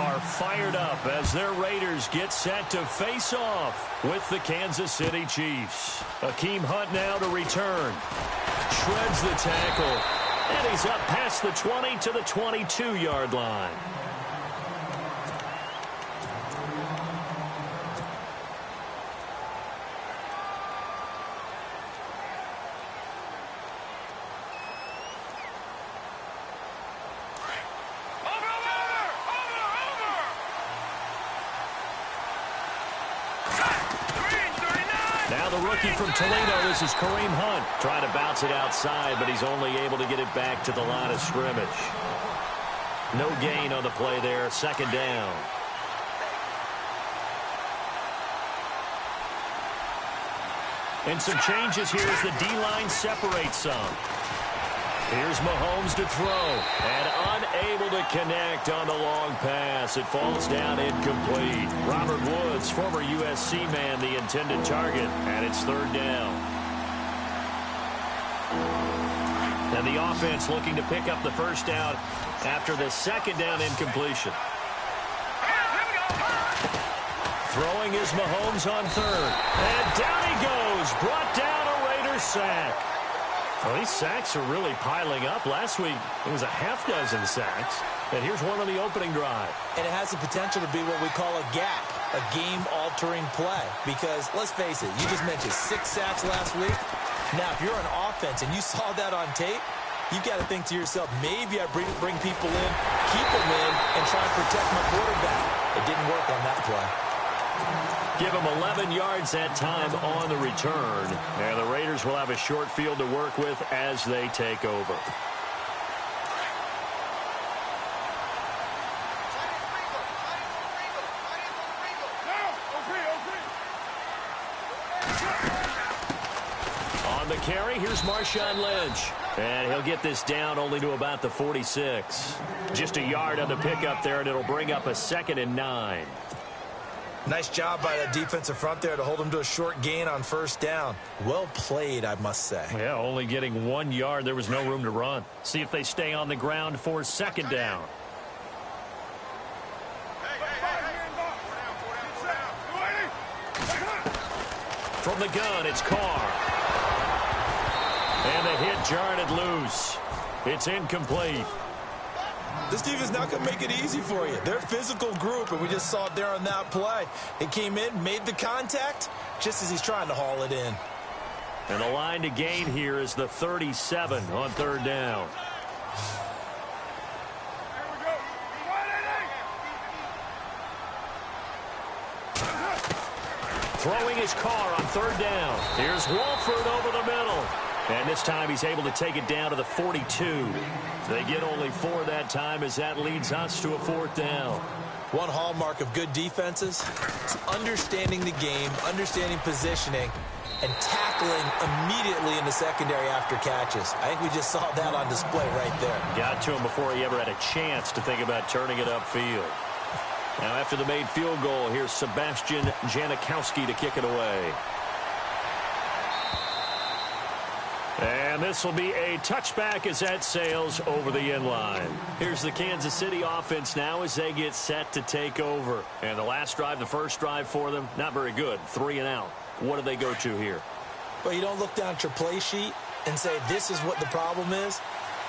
are fired up as their Raiders get set to face off with the Kansas City Chiefs. Akeem Hunt now to return. Shreds the tackle. And he's up past the 20 to the 22-yard line. Now the rookie from Toledo, this is Kareem Hunt. Trying to bounce it outside, but he's only able to get it back to the line of scrimmage. No gain on the play there, second down. And some changes here as the D-line separates some. Here's Mahomes to throw, and unable to connect on the long pass. It falls down incomplete. Robert Woods, former USC man, the intended target, and it's third down. And the offense looking to pick up the first down after the second down incompletion. Throwing is Mahomes on third, and down he goes, brought down a Raiders sack. Well, these sacks are really piling up. Last week, it was a half-dozen sacks. And here's one on the opening drive. And it has the potential to be what we call a gap, a game-altering play. Because, let's face it, you just mentioned 6 sacks last week. Now, if you're an offense and you saw that on tape, you've got to think to yourself, maybe I bring people in, keep them in, and try and protect my quarterback. It didn't work on that play. Give them 11 yards that time on the return. And the Raiders will have a short field to work with as they take over. On the carry, here's Marshawn Lynch. And he'll get this down only to about the 46. Just a yard on the pickup there, and it'll bring up a 2nd and 9. Nice job by that defensive front there to hold him to a short gain on first down. Well played, I must say. Yeah, only getting 1 yard. There was no room to run. See if they stay on the ground for second down. From the gun, it's Carr. And the hit jarred it loose. It's incomplete. This defense not going to make it easy for you. They're a physical group, and we just saw it there on that play. It came in, made the contact, just as he's trying to haul it in. And the line to gain here is the 37 on third down. Throwing his Carr on third down. Here's Wolford over the middle. And this time he's able to take it down to the 42. They get only 4 that time as that leads us to a 4th down. One hallmark of good defenses is understanding the game, understanding positioning, and tackling immediately in the secondary after catches. I think we just saw that on display right there. Got to him before he ever had a chance to think about turning it upfield. Now after the made field goal, here's Sebastian Janikowski to kick it away. And this will be a touchback as that sails over the end line. Here's the Kansas City offense now as they get set to take over. And the last drive, the first drive for them, not very good. 3 and out. What do they go to here? Well, you don't look down at your play sheet and say, this is what the problem is.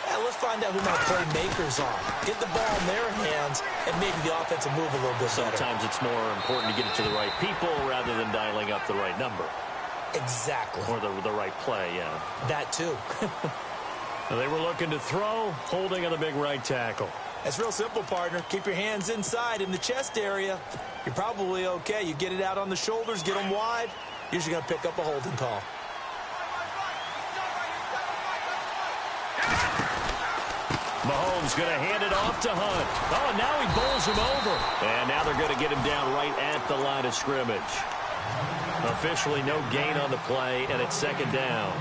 Let's find out who my playmakers are. Get the ball in their hands, and maybe the offense will move a little bit better. Sometimes it's more important to get it to the right people rather than dialing up the right number. Exactly. Or the right play, yeah. That too. They were looking to throw, holding on the big right tackle. It's real simple, partner. Keep your hands inside in the chest area. You're probably okay. You get it out on the shoulders, get them wide. You're usually going to pick up a holding call. Mahomes going to hand it off to Hunt. Oh, now he bowls him over. And now they're going to get him down right at the line of scrimmage. Officially no gain on the play, and it's second down.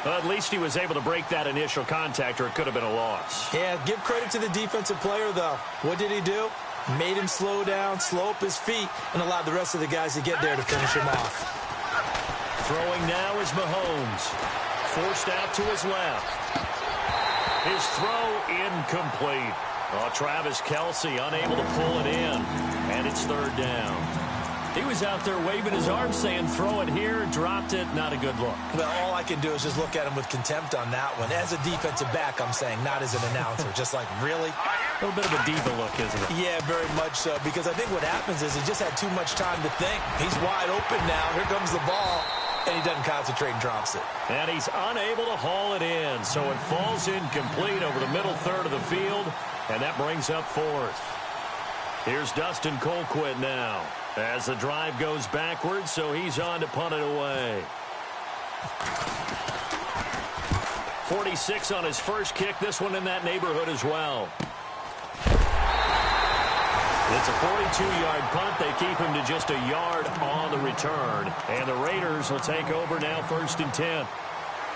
Well, at least he was able to break that initial contact, or it could have been a loss. Yeah, give credit to the defensive player, though. What did he do? Made him slow down, slow up his feet, and allowed the rest of the guys to get there to finish him off. Throwing now is Mahomes. Forced out to his left. His throw incomplete. Oh, Travis Kelce unable to pull it in, and it's third down. He was out there waving his arms saying, throw it here, dropped it, not a good look. Well, all I can do is just look at him with contempt on that one. As a defensive back, I'm saying, not as an announcer. Just like, really? A little bit of a diva look, isn't it? Yeah, very much so, because I think what happens is he just had too much time to think. He's wide open now. Here comes the ball, and he doesn't concentrate and drops it. And he's unable to haul it in, so it falls incomplete over the middle third of the field, and that brings up fourth. Here's Dustin Colquitt now as the drive goes backwards, so he's on to punt it away. 46 on his first kick. This one in that neighborhood as well. It's a 42-yard punt. They keep him to just a yard on the return. And the Raiders will take over now, 1st and 10.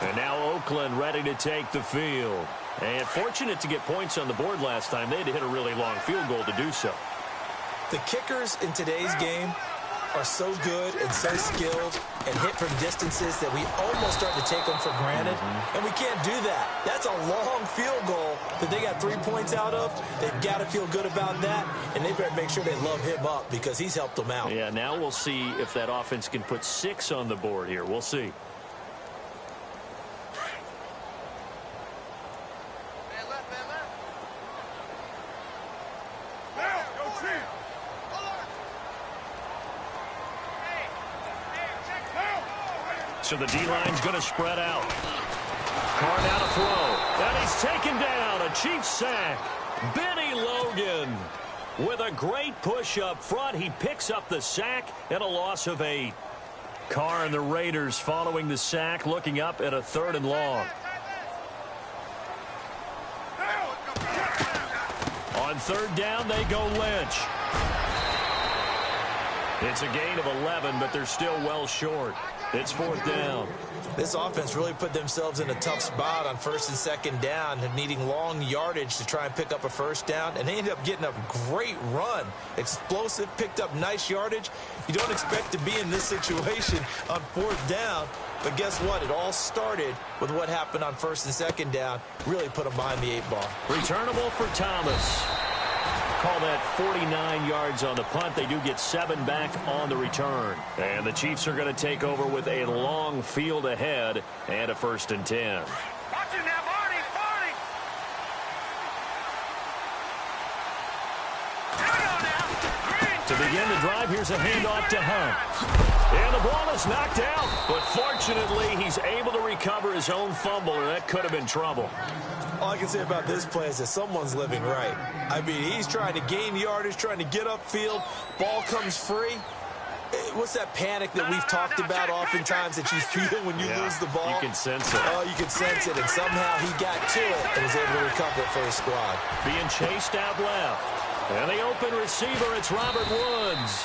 And now Oakland ready to take the field. And fortunate to get points on the board last time. They had to hit a really long field goal to do so. The kickers in today's game are so good and so skilled and hit from distances that we almost start to take them for granted. And we can't do that. That's a long field goal that they got 3 points out of. They've got to feel good about that, and they better make sure they love him up because he's helped them out. Yeah, now we'll see if that offense can put 6 on the board here. We'll see. So the D-line's going to spread out. Carr now to throw. And he's taken down. A Chiefs sack. Benny Logan with a great push up front. He picks up the sack and a loss of 8. Carr and the Raiders following the sack, looking up at a 3rd and long. On 3rd down, they go Lynch. It's a gain of 11, but they're still well short. It's 4th down. This offense really put themselves in a tough spot on 1st and 2nd down, needing long yardage to try and pick up a 1st down, and they ended up getting a great run. Explosive, picked up nice yardage. You don't expect to be in this situation on 4th down, but guess what? It all started with what happened on 1st and 2nd down. Really put them behind the 8 ball. Returnable for Thomas. Call that 49 yards on the punt. They do get 7 back on the return. And the Chiefs are going to take over with a long field ahead and a 1st and 10. To begin the drive, here's a handoff to Hunt. And the ball is knocked out. But fortunately, he's able to recover his own fumble, or that could have been trouble. All I can say about this play is that someone's living right. I mean, he's trying to gain yardage, trying to get upfield. Ball comes free. What's that panic that we've talked about oftentimes that you feel when you lose the ball? You can sense it. Oh, you can sense it. And somehow he got to it and was able to recover it for his squad. Being chased out left. And the open receiver, it's Robert Woods.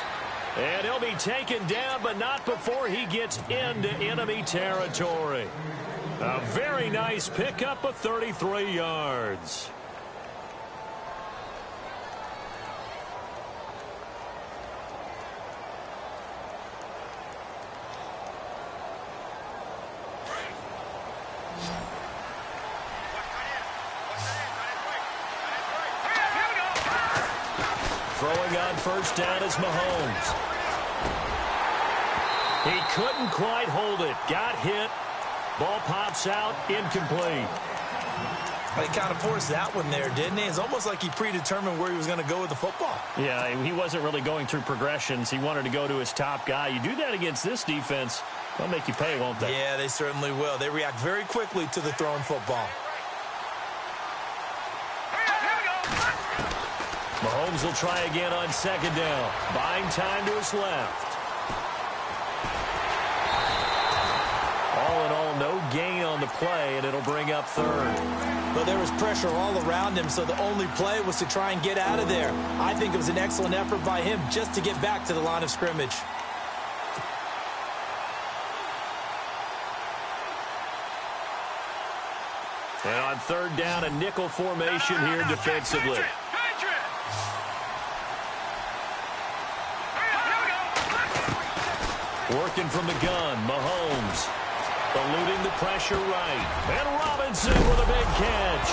And he'll be taken down, but not before he gets into enemy territory. A very nice pickup of 33 yards. Throwing on 1st down is Mahomes. He couldn't quite hold it. Got hit. Ball pops out, incomplete. He kind of forced that one there, didn't he? It's almost like he predetermined where he was going to go with the football. Yeah, he wasn't really going through progressions. He wanted to go to his top guy. You do that against this defense, they'll make you pay, won't they? Yeah, they certainly will. They react very quickly to the thrown football. Mahomes will try again on 2nd down. Buying time to his left. All in all, no gain on the play, and it'll bring up 3rd. Well, there was pressure all around him, so the only play was to try and get out of there. I think it was an excellent effort by him just to get back to the line of scrimmage. And on 3rd down, a nickel formation here defensively. Working from the gun, Mahomes eluding the pressure right. And Robinson with a big catch.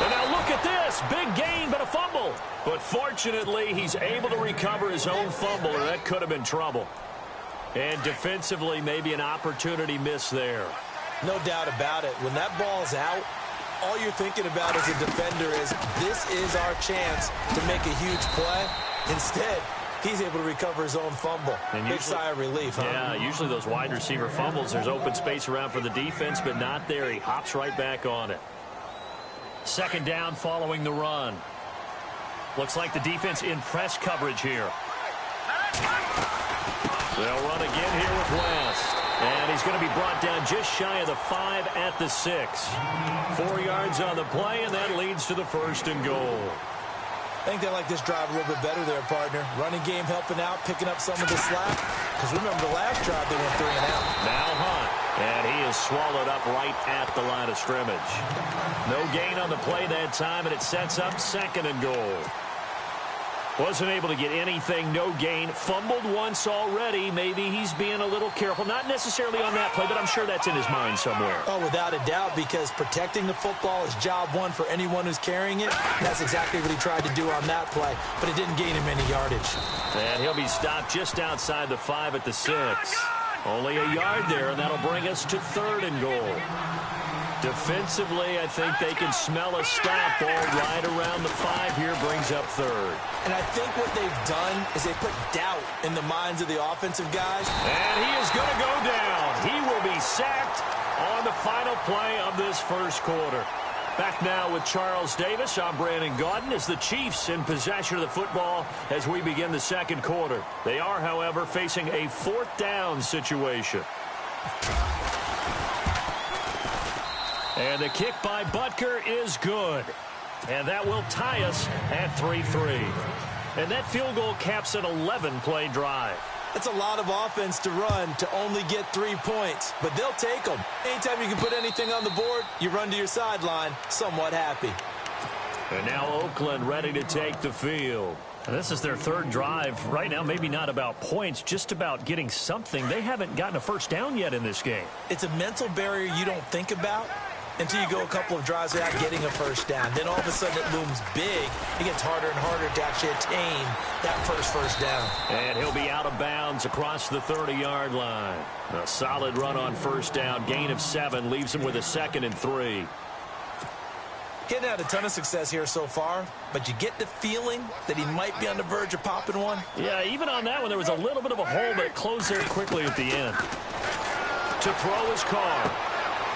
And now look at this. Big gain, but a fumble. But fortunately, he's able to recover his own fumble, or that could have been trouble. And defensively, maybe an opportunity miss there. No doubt about it. When that ball's out, all you're thinking about as a defender is, this is our chance to make a huge play. Instead, he's able to recover his own fumble. And big sigh of relief, huh? Yeah, usually those wide receiver fumbles, there's open space around for the defense, but not there. He hops right back on it. Second down following the run. Looks like the defense in press coverage here. They'll run again here with West. And he's going to be brought down just shy of the 5 at the 6. 4 yards on the play, and that leads to the 1st and goal. I think they like this drive a little bit better there, partner. Running game helping out, picking up some of the slack. Because remember, the last drive they went 3 and out. Now Hunt, and he is swallowed up right at the line of scrimmage. No gain on the play that time, and it sets up 2nd and goal. Wasn't able to get anything, no gain. Fumbled once already. Maybe he's being a little careful. Not necessarily on that play, but I'm sure that's in his mind somewhere. Oh, without a doubt, because protecting the football is job one for anyone who's carrying it. That's exactly what he tried to do on that play, but it didn't gain him any yardage. And he'll be stopped just outside the 5 at the 6. Only a yard there, and that'll bring us to 3rd and goal. Defensively, I think they can smell a stop ball right around the 5 here, brings up 3rd. And I think what they've done is they put doubt in the minds of the offensive guys. And he is going to go down. He will be sacked on the final play of this 1st quarter. Back now with Charles Davis. I'm Brandon Gaudin as the Chiefs in possession of the football as we begin the 2nd quarter. They are, however, facing a 4th down situation. And the kick by Butker is good. And that will tie us at 3-3. And that field goal caps an 11-play drive. That's a lot of offense to run to only get 3 points, but they'll take them. Anytime you can put anything on the board, you run to your sideline somewhat happy. And now Oakland ready to take the field. And this is their 3rd drive. Right now, maybe not about points, just about getting something. They haven't gotten a 1st down yet in this game. It's a mental barrier you don't think about until you go a couple of drives without getting a 1st down. Then all of a sudden it looms big. It gets harder and harder to actually attain that first down. And he'll be out of bounds across the 30-yard line. A solid run on 1st down. Gain of 7 leaves him with a 2nd and 3. Getting had a ton of success here so far, but you get the feeling that he might be on the verge of popping one. Yeah, even on that one, there was a little bit of a hole, but it closed there quickly at the end. To throw his Carr.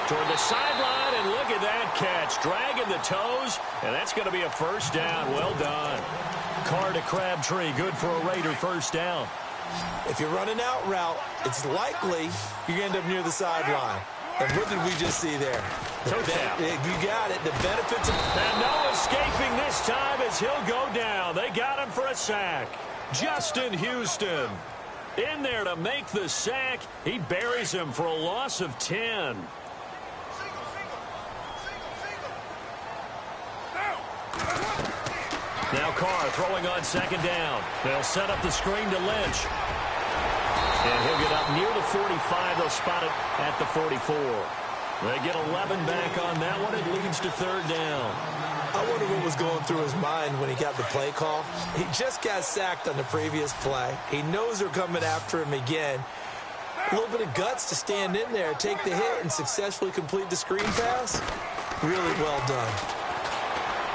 Toward the sideline, and look at that catch. Dragging the toes, and that's going to be a 1st down. Well done. Carr to Crabtree, good for a Raider 1st down. If you're running out route, it's likely you end up near the sideline. And what did we just see there? You got it. The benefits of... And no escaping this time as he'll go down. They got him for a sack. Justin Houston in there to make the sack. He buries him for a loss of 10. Now Carr throwing on 2nd down. They'll set up the screen to Lynch. And he'll get up near the 45. They'll spot it at the 44. They get 11 back on that one. It leads to 3rd down. I wonder what was going through his mind when he got the play call. He just got sacked on the previous play. He knows they're coming after him again. A little bit of guts to stand in there, take the hit, and successfully complete the screen pass. Really well done.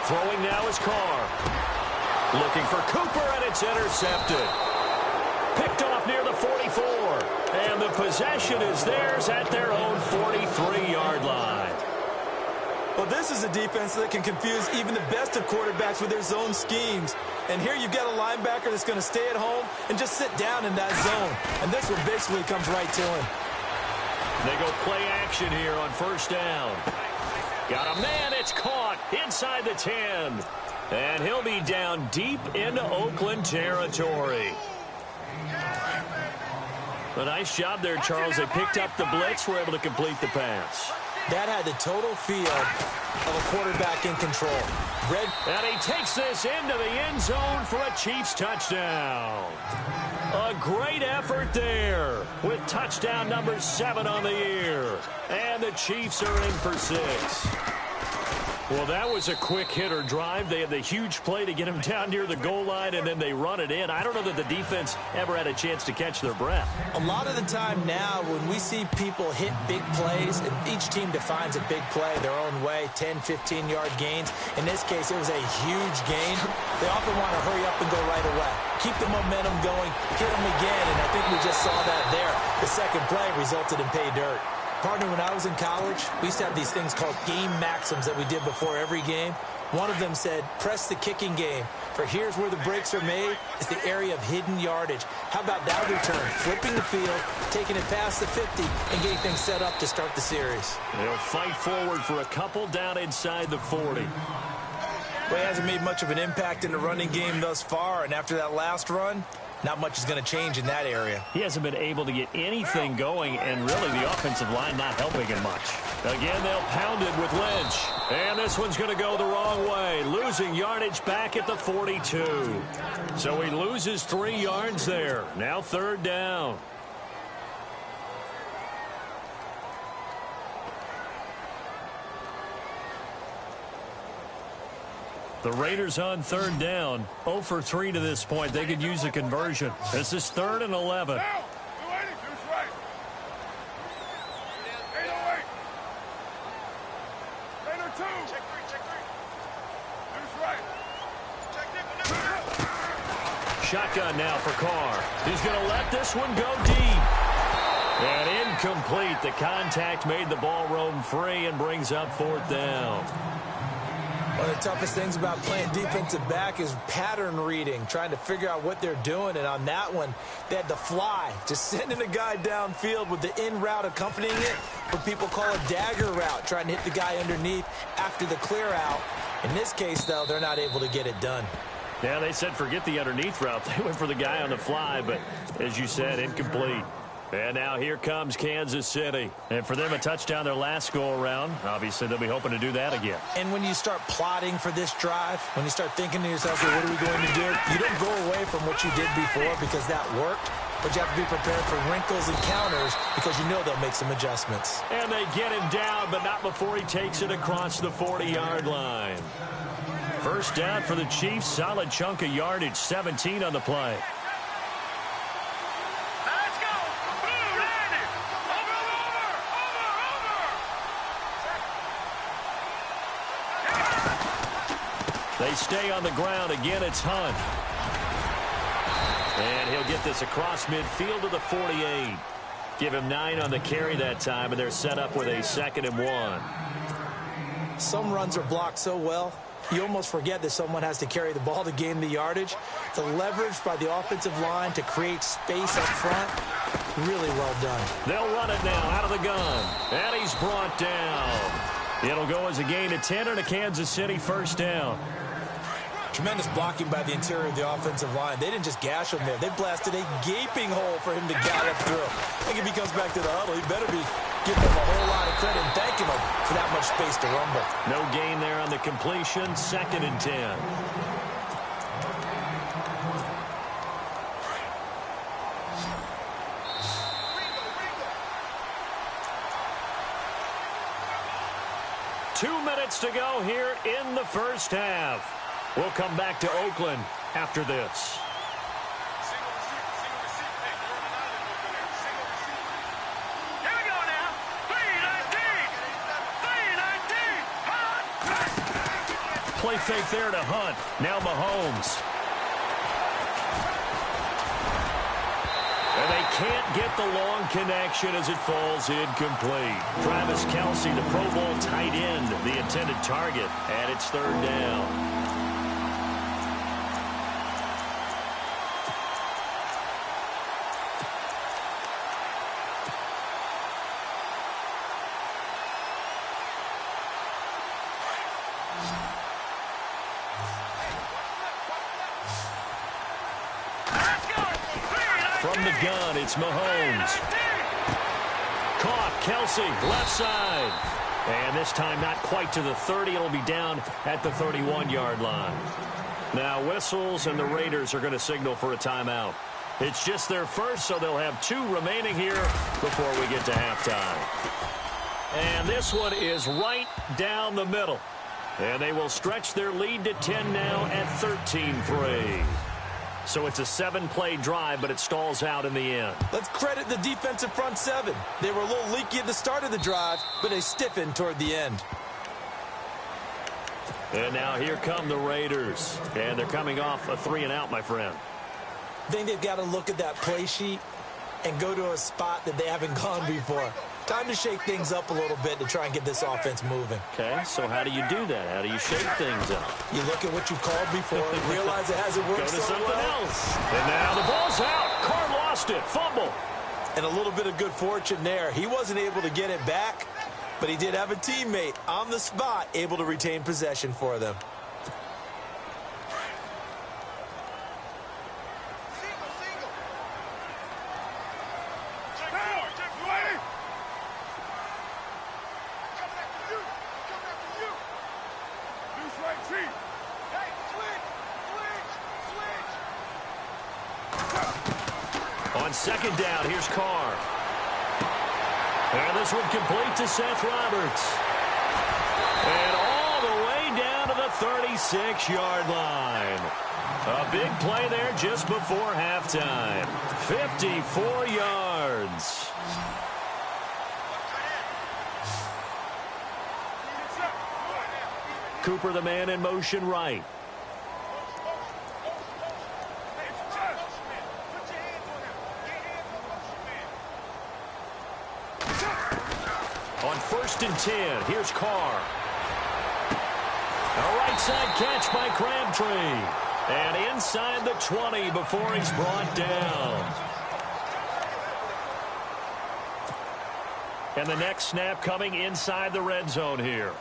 Throwing now is Carr. Looking for Cooper, and it's intercepted. Picked off near the 44. And the possession is theirs at their own 43-yard line. Well, this is a defense that can confuse even the best of quarterbacks with their zone schemes. And here you've got a linebacker that's going to stay at home and just sit down in that zone. And this one basically comes right to him. They go play action here on 1st down. Got a man, it's caught inside the 10. And he'll be down deep into Oakland territory. A nice job there, Charles. They picked up the blitz, were able to complete the pass. That had the total feel of a quarterback in control. And he takes this into the end zone for a Chiefs touchdown. A great effort there with touchdown number 7 on the year. And the Chiefs are in for 6. Well, that was a quick hitter drive. They had the huge play to get him down near the goal line, and then they run it in. I don't know that the defense ever had a chance to catch their breath. A lot of the time now when we see people hit big plays, and each team defines a big play their own way, 10, 15-yard gains. In this case, it was a huge gain. They often want to hurry up and go right away. Keep the momentum going, hit them again, and I think we just saw that there. The second play resulted in pay dirt. Partner, when I was in college, we used to have these things called game maxims that we did before every game. One of them said, press the kicking game. For here's where the breaks are made. It's the area of hidden yardage. How about that return? Flipping the field, taking it past the 50, and getting things set up to start the series. They'll fight forward for a couple down inside the 40. Well, he hasn't made much of an impact in the running game thus far, and after that last run, not much is going to change in that area. He hasn't been able to get anything going, and really the offensive line not helping him much. Again, they'll pound it with Lynch. And this one's going to go the wrong way, losing yardage back at the 42. So he loses 3 yards there. Now 3rd down. The Raiders on 3rd down, 0 for 3 to this point. They could use a conversion. This is 3rd and 11. Shotgun now for Carr. He's going to let this one go deep. And incomplete. The contact made the ball roam free and brings up 4th down. One of the toughest things about playing defensive back is pattern reading, trying to figure out what they're doing. And on that one, they had the fly, just sending a guy downfield with the in route accompanying it, what people call a dagger route, trying to hit the guy underneath after the clear out. In this case, though, they're not able to get it done. Yeah, they said forget the underneath route. They went for the guy on the fly, but as you said, incomplete. And now here comes Kansas City. And for them, a touchdown their last go-around. Obviously, they'll be hoping to do that again. And when you start plotting for this drive, when you start thinking to yourself, well, what are we going to do? You don't go away from what you did before because that worked. But you have to be prepared for wrinkles and counters because you know they'll make some adjustments. And they get him down, but not before he takes it across the 40-yard line. 1st down for the Chiefs. Solid chunk of yardage, 17 on the play. They stay on the ground. Again, it's Hunt. And he'll get this across midfield to the 48. Give him 9 on the carry that time, and they're set up with a 2nd and 1. Some runs are blocked so well, you almost forget that someone has to carry the ball to gain the yardage. The leverage by the offensive line to create space up front, really well done. They'll run it now out of the gun. And he's brought down. It'll go as a gain of 10 and a Kansas City 1st down. Tremendous blocking by the interior of the offensive line. They didn't just gash him there. They blasted a gaping hole for him to gallop through. I think if he comes back to the huddle, he better be giving him a whole lot of credit and thanking him for that much space to rumble. No gain there on the completion. 2nd and 10. Two minutes to go here in the 1st half. We'll come back to Oakland after this. Here we go now. 3-19. Play fake there to Hunt. Now Mahomes. And they can't get the long connection as it falls incomplete. Travis Kelce, the Pro Bowl tight end, the intended target, and it's 3rd down. From the gun, it's Mahomes. Caught, Kelce, left side. And this time not quite to the 30. It'll be down at the 31-yard line. Now whistles, and the Raiders are going to signal for a timeout. It's just their first, so they'll have 2 remaining here before we get to halftime. And this one is right down the middle. And they will stretch their lead to 10 now at 13-3. So it's a 7-play drive, but it stalls out in the end. Let's credit the defensive front seven. They were a little leaky at the start of the drive, but they stiffened toward the end. And now here come the Raiders. And they're coming off a 3-and-out, my friend. I think they've got to look at that play sheet and go to a spot that they haven't gone before. Time to shake things up a little bit to try and get this offense moving. Okay, so how do you do that? How do you shake things up? You look at what you called before and realize it hasn't worked Go to so something well. else. And now the ball's out. Carr lost it. Fumble. And a little bit of good fortune there. He wasn't able to get it back, but he did have a teammate on the spot able to retain possession for them. On second down, here's Carr. And this one complete to Seth Roberts. And all the way down to the 36-yard line. A big play there just before halftime. 54 yards. Cooper, the man in motion right. On 1st and 10, here's Carr. A right side catch by Crabtree. And inside the 20 before he's brought down. And the next snap coming inside the red zone here.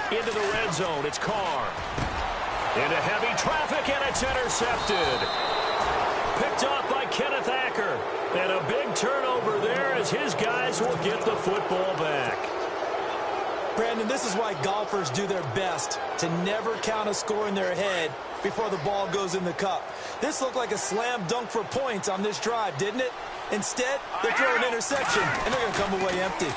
Into the red zone, it's Carr. Into heavy traffic, and it's intercepted. Picked off by Kenneth Acker. And a big turnover there as his guys will get the football back. Brandon, this is why golfers do their best to never count a score in their head before the ball goes in the cup. This looked like a slam dunk for points on this drive, didn't it? Instead, they throw an interception, and they're going to come away empty.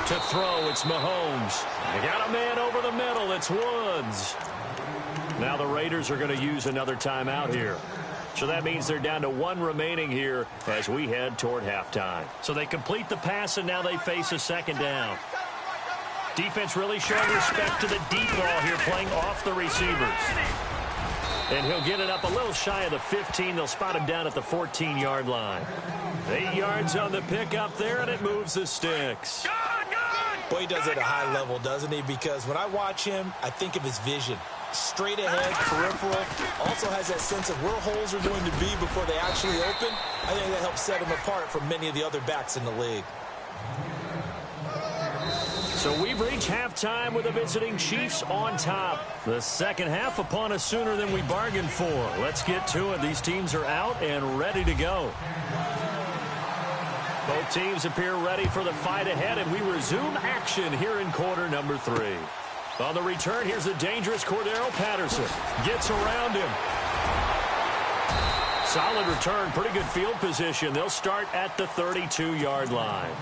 To throw, it's Mahomes. They got a man over the middle. It's Woods. Now the Raiders are going to use another timeout here. So that means they're down to 1 remaining here as we head toward halftime. So they complete the pass, and now they face a second down. Defense really showing respect to the deep ball here, playing off the receivers. And he'll get it up a little shy of the 15. They'll spot him down at the 14-yard line. 8 yards on the pickup there, and it moves the sticks. Boy, he does it at a high level, doesn't he? Because when I watch him, I think of his vision. Straight ahead, peripheral. Also has that sense of where holes are going to be before they actually open. I think that helps set him apart from many of the other backs in the league. So we've reached halftime with the visiting Chiefs on top. The second half upon us sooner than we bargained for. Let's get to it. These teams are out and ready to go. Both teams appear ready for the fight ahead, and we resume action here in quarter number 3. On the return, here's the dangerous Cordero Patterson. Gets around him. Solid return, pretty good field position. They'll start at the 32-yard line.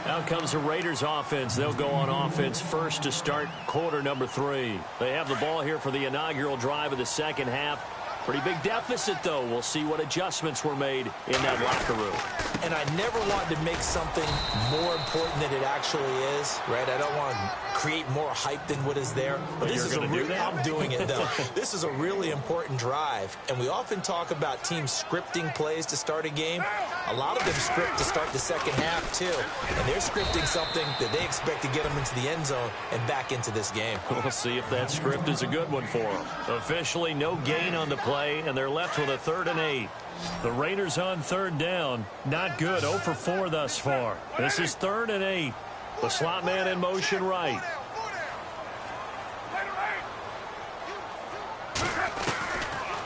Out comes the Raiders offense. They'll go on offense first to start quarter number 3. They have the ball here for the inaugural drive of the second half. Pretty big deficit, though. We'll see what adjustments were made in that locker room. And I never wanted to make something more important than it actually is, right? I don't want to create more hype than what is there. But this is a really, I'm doing it, though. This is a really important drive. And we often talk about teams scripting plays to start a game. A lot of them script to start the second half, too. And they're scripting something that they expect to get them into the end zone and back into this game. We'll see if that script is a good one for them. Officially, no gain on the play, and they're left with a 3rd and 8. The Raiders on 3rd down. Not good. 0 for 4 thus far. This is 3rd and 8. The slot man in motion right.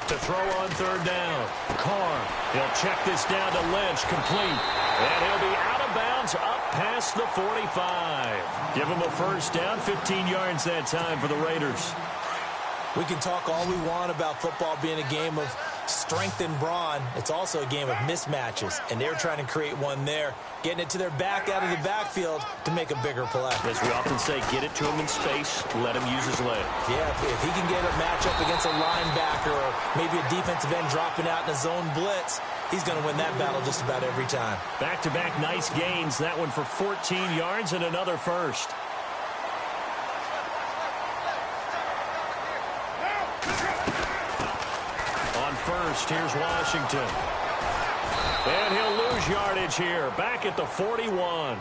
To throw on 3rd down. Carr. He'll check this down to Lynch. Complete. And he'll be out of bounds up past the 45. Give him a 1st down. 15 yards that time for the Raiders. We can talk all we want about football being a game of strength and brawn. It's also a game of mismatches, and they're trying to create one there, getting it to their back out of the backfield to make a bigger play. As we often say, get it to him in space, let him use his legs. Yeah, if he can get a matchup against a linebacker or maybe a defensive end dropping out in a zone blitz, he's going to win that battle just about every time. Back-to-back nice gains. That one for 14 yards and another first. On first, here's Washington. And he'll lose yardage here. Back at the 41.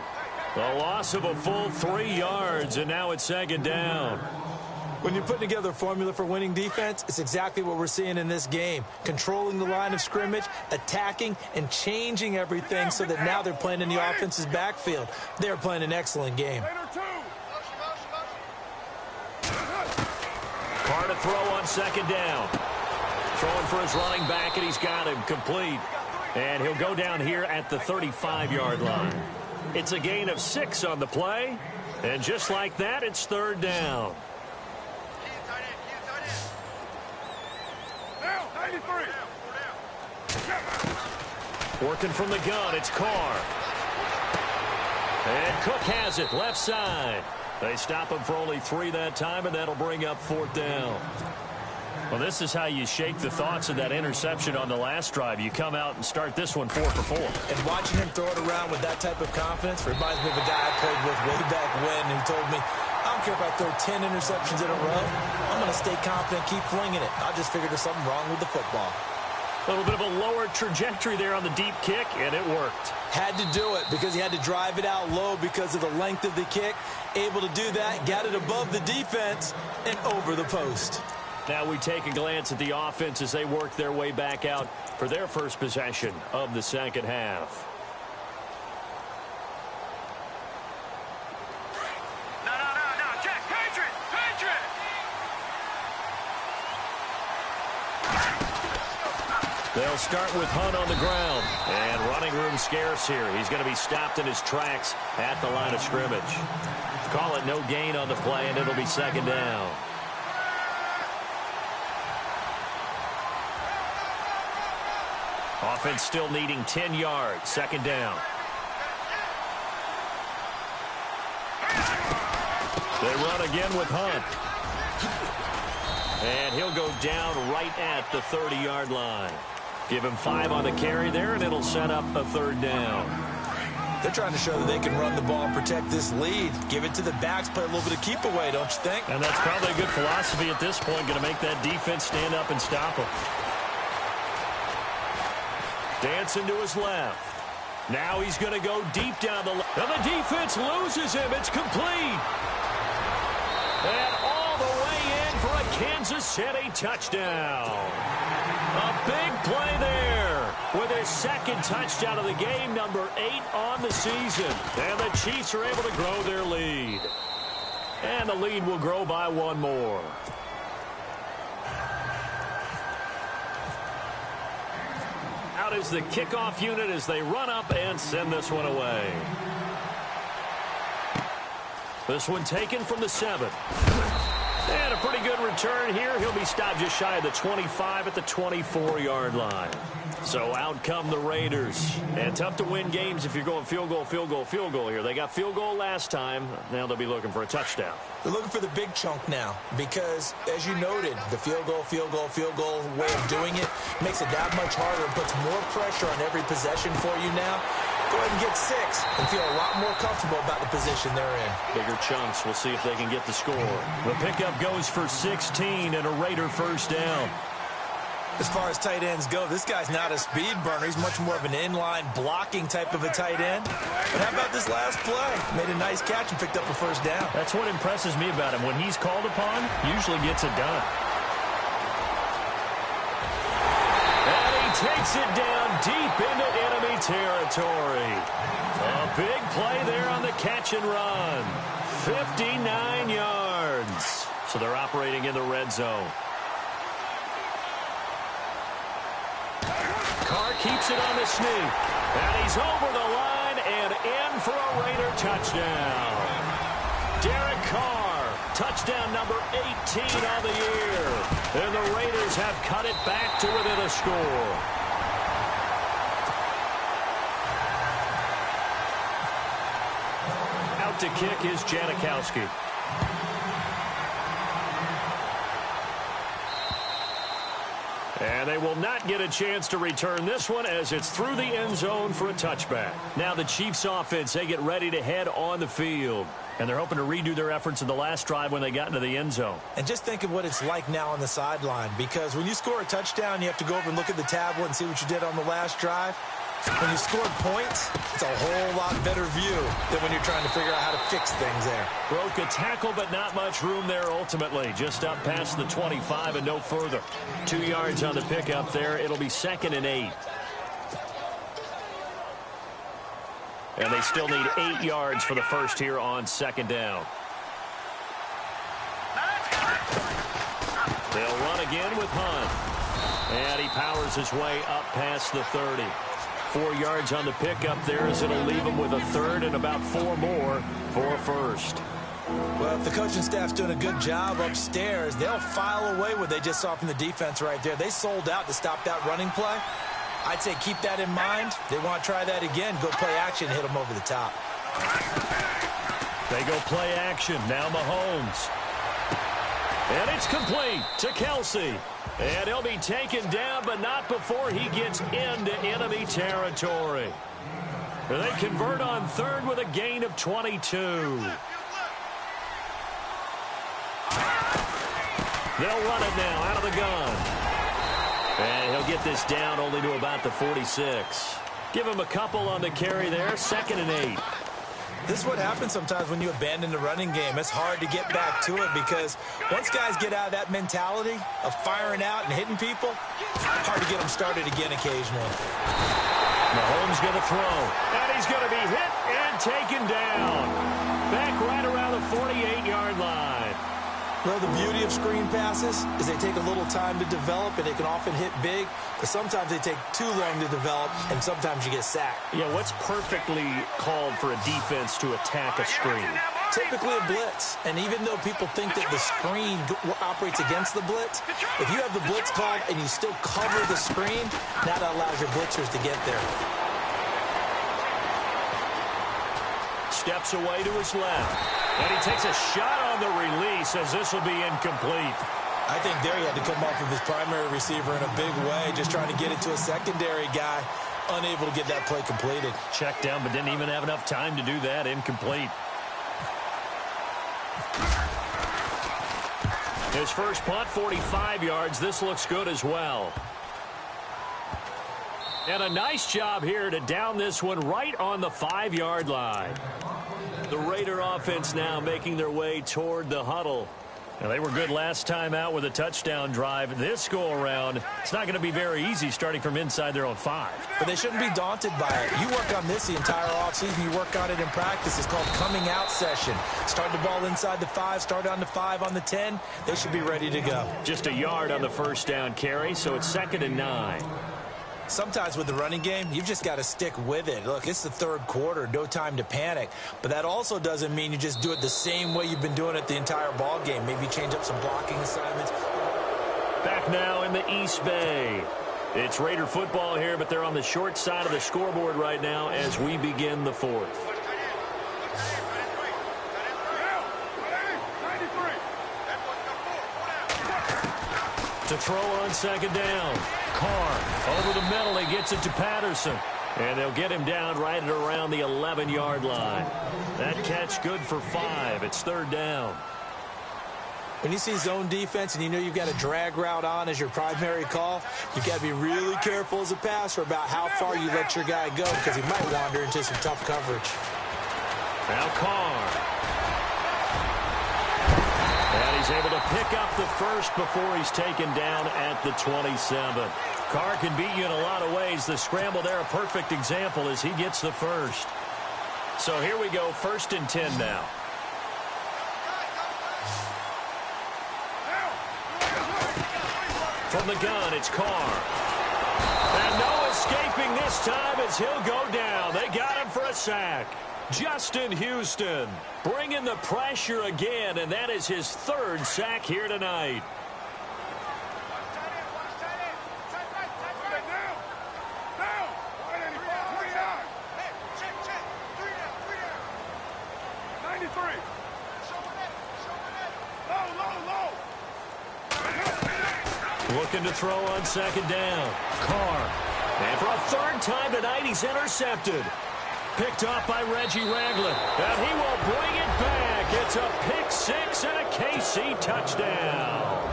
A loss of a full 3 yards, and now it's second down. When you're putting together a formula for winning defense, it's exactly what we're seeing in this game. Controlling the line of scrimmage, attacking, and changing everything so that now they're playing in the offense's backfield. They're playing an excellent game. Carr to throw on second down. Throwing for his running back, and he's got him complete. And he'll go down here at the 35-yard line. It's a gain of 6 on the play. And just like that, it's third down. Working from the gun, it's Carr. And Cook has it, left side. They stop him for only 3 that time, and that'll bring up fourth down. Well, this is how you shake the thoughts of that interception on the last drive. You come out and start this one 4 for 4. And watching him throw it around with that type of confidence reminds me of a guy I played with way back when who told me, I don't care if I throw 10 interceptions in a row. I'm going to stay confident, keep flinging it. I just figured there's something wrong with the football. A little bit of a lower trajectory there on the deep kick, and it worked. Had to do it because he had to drive it out low because of the length of the kick. Able to do that, got it above the defense and over the post. Now we take a glance at the offense as they work their way back out for their first possession of the second half. No, Jack, Patriot! They'll start with Hunt on the ground. And running room scarce here. He's going to be stopped in his tracks at the line of scrimmage. Call it no gain on the play, and it'll be second down. Offense still needing 10 yards. Second down. They run again with Hunt. And he'll go down right at the 30-yard line. Give him 5 on the carry there, and it'll set up a third down. They're trying to show that they can run the ball and protect this lead. Give it to the backs, play a little bit of keep away, don't you think? And that's probably a good philosophy at this point, going to make that defense stand up and stop him. Dancing to his left. Now he's going to go deep down the left. And the defense loses him. It's complete. And all the way in for a Kansas City touchdown. A big play there with his second touchdown of the game, number 8 on the season. And the Chiefs are able to grow their lead. And the lead will grow by 1 more. Out is the kickoff unit as they run up and send this one away. This one taken from the 7. And a pretty good return here. He'll be stopped just shy of the 25 at the 24-yard line. So out come the Raiders. And tough to win games if you're going field goal, field goal, field goal here. They got field goal last time. Now they'll be looking for a touchdown. They're looking for the big chunk now because, as you noted, the field goal way of doing it makes it that much harder and puts more pressure on every possession for you now. Go ahead and get 6 and feel a lot more comfortable about the position they're in. Bigger chunks. We'll see if they can get the score. The pickup goes for 16 and a Raider first down. As far as tight ends go, this guy's not a speed burner. He's much more of an inline blocking type of a tight end. But how about this last play? Made a nice catch and picked up a first down. That's what impresses me about him. When he's called upon, usually gets it done. And he takes it down deep into enemy territory. A big play there on the catch and run. 59 yards. So they're operating in the red zone. Carr keeps it on the sneak. And he's over the line and in for a Raider touchdown. Derek Carr touchdown number 18 on the year. And the Raiders have cut it back to within a score. Out to kick is Janikowski. And they will not get a chance to return this one as it's through the end zone for a touchback. Now the Chiefs offense, they get ready to head on the field. And they're hoping to redo their efforts in the last drive when they got into the end zone. And just think of what it's like now on the sideline, because when you score a touchdown, you have to go over and look at the tablet and see what you did on the last drive. When you scored points, it's a whole lot better view than when you're trying to figure out how to fix things there. Broke a tackle, but not much room there ultimately. Just up past the 25 and no further. 2 yards on the pickup there. It'll be 2nd and 8. And they still need 8 yards for the first here on 2nd down. They'll run again with Hunt. And he powers his way up past the 30. 4 yards on the pickup there as it'll leave him with a 3rd and about 4 more for a first. Well, if the coaching staff's doing a good job upstairs, they'll file away what they just saw from the defense right there. They sold out to stop that running play. I'd say keep that in mind. They want to try that again. Go play action, hit them over the top. They go play action. Now Mahomes. And it's complete to Kelsey. And he'll be taken down, but not before he gets into enemy territory. They convert on 3rd with a gain of 22. They'll run it now out of the gun. And he'll get this down only to about the 46. Give him a couple on the carry there. 2nd and 8. This is what happens sometimes when you abandon the running game. It's hard to get back to it because once guys get out of that mentality of firing out and hitting people, hard to get them started again occasionally. Mahomes going to throw, and he's going to be hit and taken down. Back right around the 48-yard line. Well, the beauty of screen passes is they take a little time to develop, and they can often hit big, but sometimes they take too long to develop, and sometimes you get sacked. Yeah, what's perfectly called for a defense to attack a screen? Typically a blitz, and even though people think that the screen operates against the blitz, if you have the blitz called and you still cover the screen, now that allows your blitzers to get there. Steps away to his left. And he takes a shot on the release as this will be incomplete. I think there he had to come off of his primary receiver in a big way, just trying to get it to a secondary guy, unable to get that play completed. Checked down, but didn't even have enough time to do that. Incomplete. His first punt, 45 yards. This looks good as well. And a nice job here to down this one right on the 5-yard line. The Raider offense now making their way toward the huddle. Now, they were good last time out with a touchdown drive. This go-around, it's not going to be very easy starting from inside their own 5. But they shouldn't be daunted by it. You work on this the entire offseason. You work on it in practice. It's called coming out session. Start the ball inside the 5, start on the 5, on the 10. They should be ready to go. Just a yard on the first down carry, so it's 2nd and 9. Sometimes with the running game, you've just got to stick with it. Look, it's the 3rd quarter, no time to panic. But that also doesn't mean you just do it the same way you've been doing it the entire ball game. Maybe change up some blocking assignments. Back now in the East Bay. It's Raider football here, but they're on the short side of the scoreboard right now as we begin the 4th. To throw on 2nd down. Carr over the middle. He gets it to Patterson. And they'll get him down right at around the 11-yard line. That catch good for 5. It's 3rd down. When you see zone defense and you know you've got a drag route on as your primary call, you've got to be really careful as a passer about how far you let your guy go because he might wander into some tough coverage. Now Carr. And he's able to pick up the first before he's taken down at the 27. Carr can beat you in a lot of ways. The scramble there, a perfect example as he gets the first. So here we go, 1st and 10 now. From the gun, it's Carr. And no escaping this time as he'll go down. They got him for a sack. Justin Houston bringing the pressure again, and that is his third sack here tonight. Looking to throw on second down. Carr. And for a third time tonight, he's intercepted. Picked off by Reggie Ragland. And he will bring it back. It's a pick six and a KC touchdown.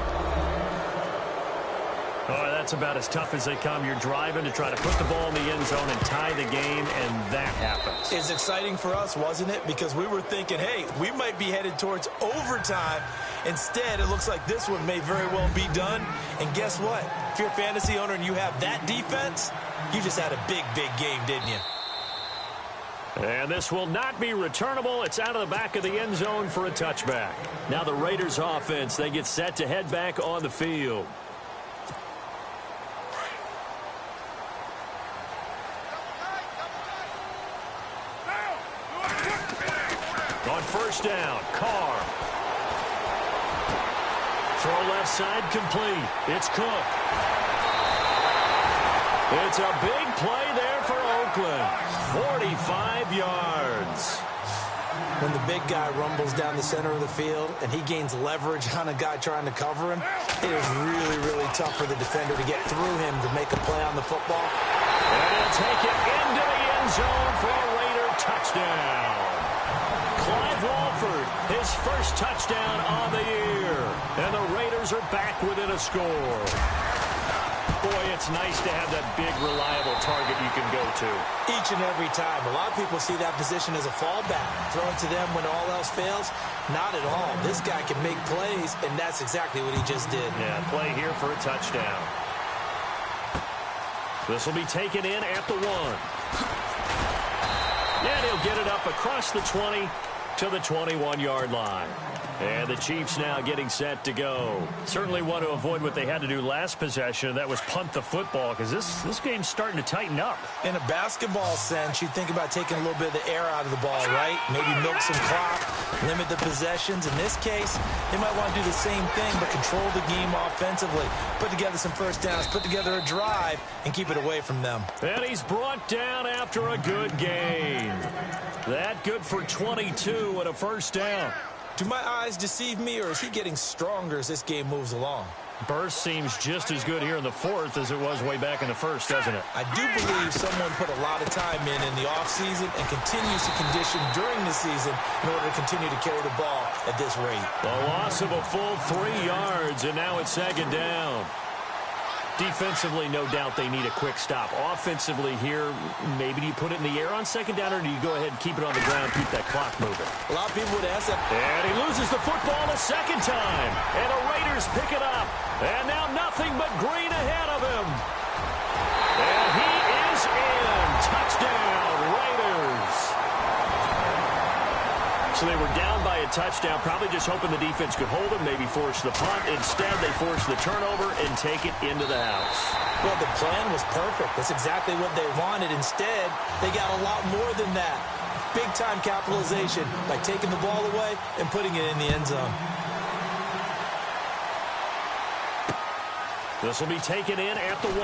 Oh, that's about as tough as they come. You're driving to try to put the ball in the end zone and tie the game, and that happens. It's exciting for us, wasn't it? Because we were thinking, hey, we might be headed towards overtime. Instead, it looks like this one may very well be done. And guess what? If you're a fantasy owner and you have that defense, you just had a big, big game, didn't you? And this will not be returnable. It's out of the back of the end zone for a touchback. Now the Raiders offense, they get set to head back on the field. On first down, Carr. Throw left side complete. It's Cook. It's a big play there for Oakland. 45 yards. When the big guy rumbles down the center of the field and he gains leverage on a guy trying to cover him, it is really, really tough for the defender to get through him to make a play on the football. And he'll take it into the end zone for a Raider touchdown. Clive Walford, his first touchdown on the year. And the Raiders are back within a score. Boy, it's nice to have that big, reliable target you can go to. Each and every time. A lot of people see that position as a fallback. Throw it to them when all else fails. Not at all. This guy can make plays, and that's exactly what he just did. Yeah, play here for a touchdown. This will be taken in at the 1. And he'll get it up across the 20 to the 21-yard line. And the Chiefs now getting set to go. Certainly want to avoid what they had to do last possession. That was punt the football, because this game's starting to tighten up. In a basketball sense, you think about taking a little bit of the air out of the ball, right? Maybe milk some clock, limit the possessions. In this case, they might want to do the same thing, but control the game offensively. Put together some first downs, put together a drive, and keep it away from them. And he's brought down after a good gain. That good for 22 and a first down. Do my eyes deceive me, or is he getting stronger as this game moves along? Burst seems just as good here in the fourth as it was way back in the first, doesn't it? I do believe someone put a lot of time in the offseason and continues to condition during the season in order to continue to carry the ball at this rate. A loss of a full 3 yards, and now it's second down. Defensively, no doubt they need a quick stop. Offensively here, maybe do you put it in the air on second down, or do you go ahead and keep it on the ground, keep that clock moving? A lot of people would ask that. And he loses the football a second time. And the Raiders pick it up. And now nothing but green ahead of him. And he is in. Touchdown, Raiders. So they were down by a touchdown, probably just hoping the defense could hold them, maybe force the punt. Instead, they force the turnover and take it into the house. Well, the plan was perfect. That's exactly what they wanted. Instead, they got a lot more than that. Big-time capitalization by taking the ball away and putting it in the end zone. This will be taken in at the 1.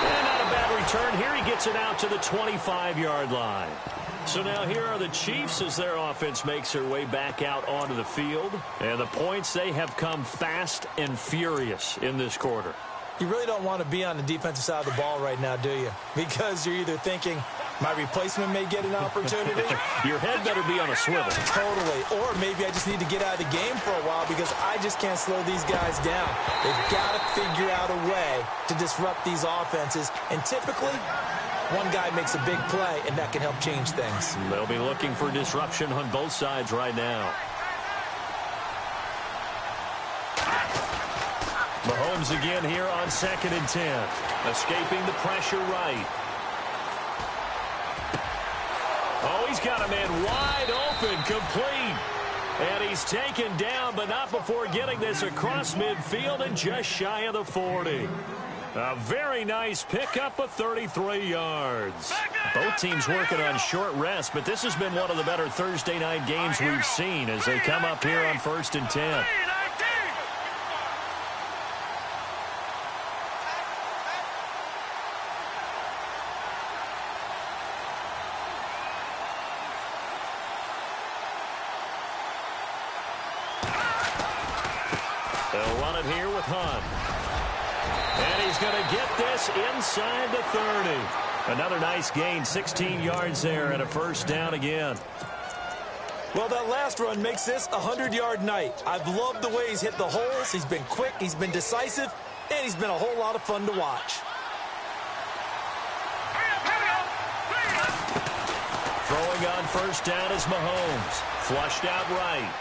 And not a bad return here. He gets it out to the 25-yard line. So now here are the Chiefs as their offense makes their way back out onto the field. And the points, they have come fast and furious in this quarter. You really don't want to be on the defensive side of the ball right now, do you? Because you're either thinking, my replacement may get an opportunity. Your head better be on a swivel. Totally. Or maybe I just need to get out of the game for a while because I just can't slow these guys down. They've got to figure out a way to disrupt these offenses. And typically, one guy makes a big play, and that can help change things. They'll be looking for disruption on both sides right now. Mahomes again here on 2nd and 10. Escaping the pressure right. Oh, he's got a man wide open, complete. And he's taken down, but not before getting this across midfield and just shy of the 40. A very nice pickup of 33 yards. Both teams working on short rest, but this has been one of the better Thursday night games we've seen as they come up here on 1st and 10. They'll run it here with Hunt. And he's going to get this inside the 30. Another nice gain, 16 yards there, and a first down again. Well, that last run makes this a 100-yard night. I've loved the way he's hit the holes. He's been quick, he's been decisive, and he's been a whole lot of fun to watch. Throwing on first down is Mahomes. Flushed out right.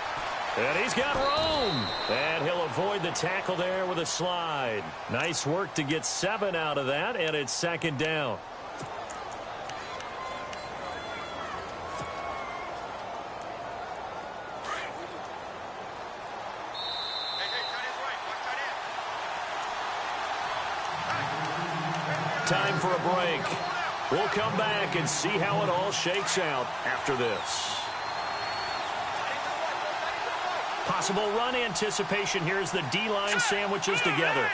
And he's got room. And he'll avoid the tackle there with a slide. Nice work to get 7 out of that, and it's 2nd down. Time for a break. We'll come back and see how it all shakes out after this. Possible run anticipation here as the D-line sandwiches together.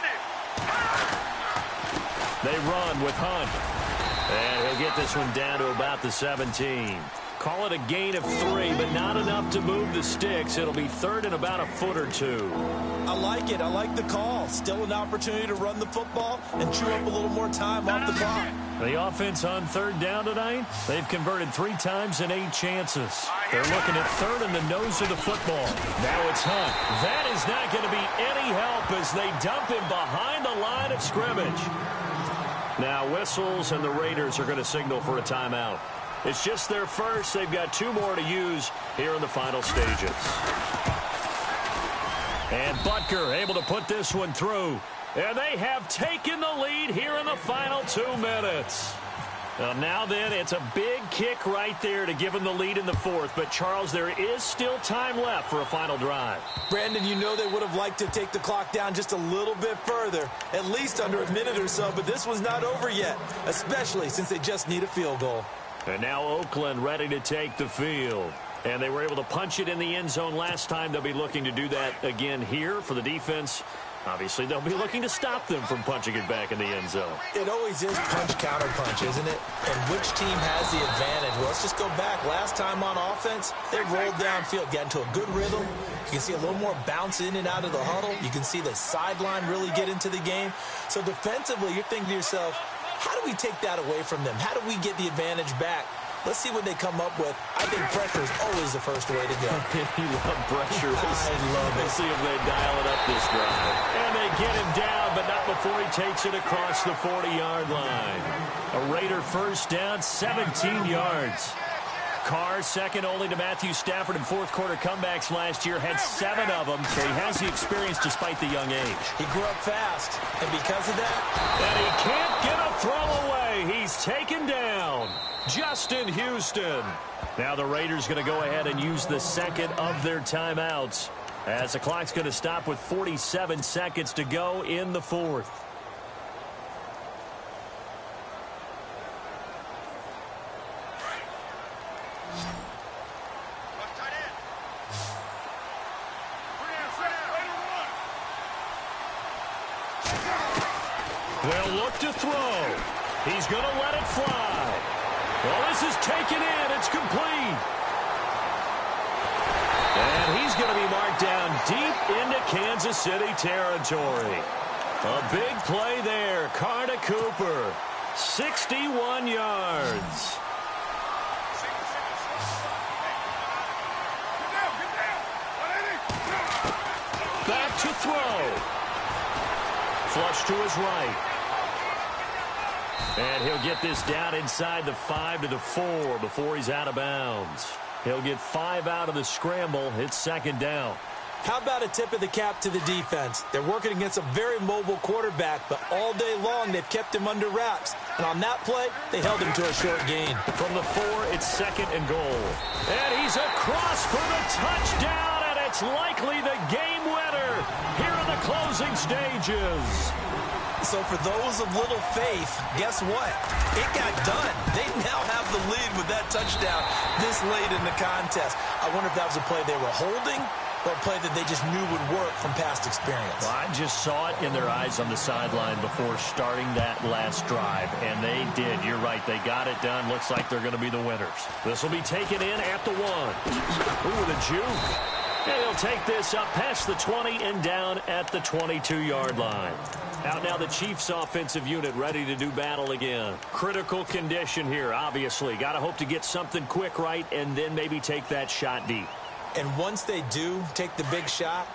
They run with Hunt. And he'll get this one down to about the 17. Call it a gain of 3, but not enough to move the sticks. It'll be 3rd and about a foot or 2. I like it. I like the call. Still an opportunity to run the football and chew up a little more time off the clock. The offense on 3rd down tonight, they've converted 3 times in 8 chances. They're looking at 3rd in the nose of the football. Now it's Hunt. That is not going to be any help as they dump him behind the line of scrimmage. Now whistles and the Raiders are going to signal for a timeout. It's just their first. They've got 2 more to use here in the final stages. And Butker able to put this one through. And they have taken the lead here in the final 2 minutes. Now then, it's a big kick right there to give them the lead in the 4th. But, Charles, there is still time left for a final drive. Brandon, you know they would have liked to take the clock down just a little bit further, at least under a minute or so. But this one's not over yet, especially since they just need a field goal. And now Oakland ready to take the field. And they were able to punch it in the end zone last time. They'll be looking to do that again here for the defense. Obviously, they'll be looking to stop them from punching it back in the end zone. It always is punch-counter-punch, isn't it? And which team has the advantage? Well, let's just go back. Last time on offense, they rolled downfield, got into a good rhythm. You can see a little more bounce in and out of the huddle. You can see the sideline really get into the game. So defensively, you're thinking to yourself, how do we take that away from them? How do we get the advantage back? Let's see what they come up with. I think pressure is always the first way to go. You love pressure. I love it. Let's see if they dial it up this drive. And they get him down, but not before he takes it across the 40-yard line. A Raider first down, 17 yards. Carr, second only to Matthew Stafford in fourth-quarter comebacks last year, had 7 of them, so he has the experience despite the young age. He grew up fast, and because of that... And he can't get a throw away. He's taken down. Justin Houston. Now the Raiders going to go ahead and use the second of their timeouts as the clock's going to stop with 47 seconds to go in the 4th. They'll look to throw. He's going to let it fly. Well, this is taken in. It's complete. And he's going to be marked down deep into Kansas City territory. A big play there. Carr to Cooper. 61 yards. Back to throw. Flush to his right. And he'll get this down inside the 5 to the 4 before he's out of bounds. He'll get 5 out of the scramble. It's second down. How about a tip of the cap to the defense? They're working against a very mobile quarterback, but all day long they've kept him under wraps. And on that play, they held him to a short gain. From the 4, it's second and goal. And he's across for the touchdown, and it's likely the game winner here in the closing stages. So for those of little faith, guess what? It got done. They now have the lead with that touchdown this late in the contest. I wonder if that was a play they were holding or a play that they just knew would work from past experience. Well, I just saw it in their eyes on the sideline before starting that last drive, and they did. You're right. They got it done. Looks like they're going to be the winners. This will be taken in at the 1. Ooh, the juke. And he'll take this up past the 20 and down at the 22-yard line. Out now the Chiefs offensive unit ready to do battle again. Critical condition here, obviously. Got to hope to get something quick right and then maybe take that shot deep. And once they do take the big shot,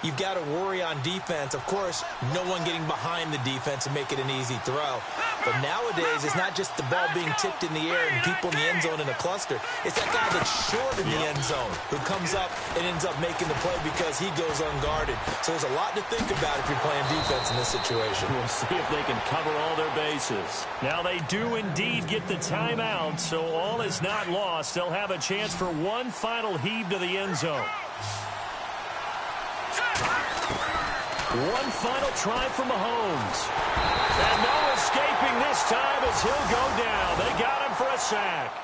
you've got to worry on defense. Of course, no one getting behind the defense and make it an easy throw. But nowadays, it's not just the ball being tipped in the air and people in the end zone in a cluster. It's that guy that's short in the end zone who comes up and ends up making the play because he goes unguarded. So there's a lot to think about if you're playing defense in this situation. We'll see if they can cover all their bases. Now they do indeed get the timeout, so all is not lost. They'll have a chance for one final heave to the end zone. One final try for Mahomes. And no escaping this time as he'll go down. They got him for a sack.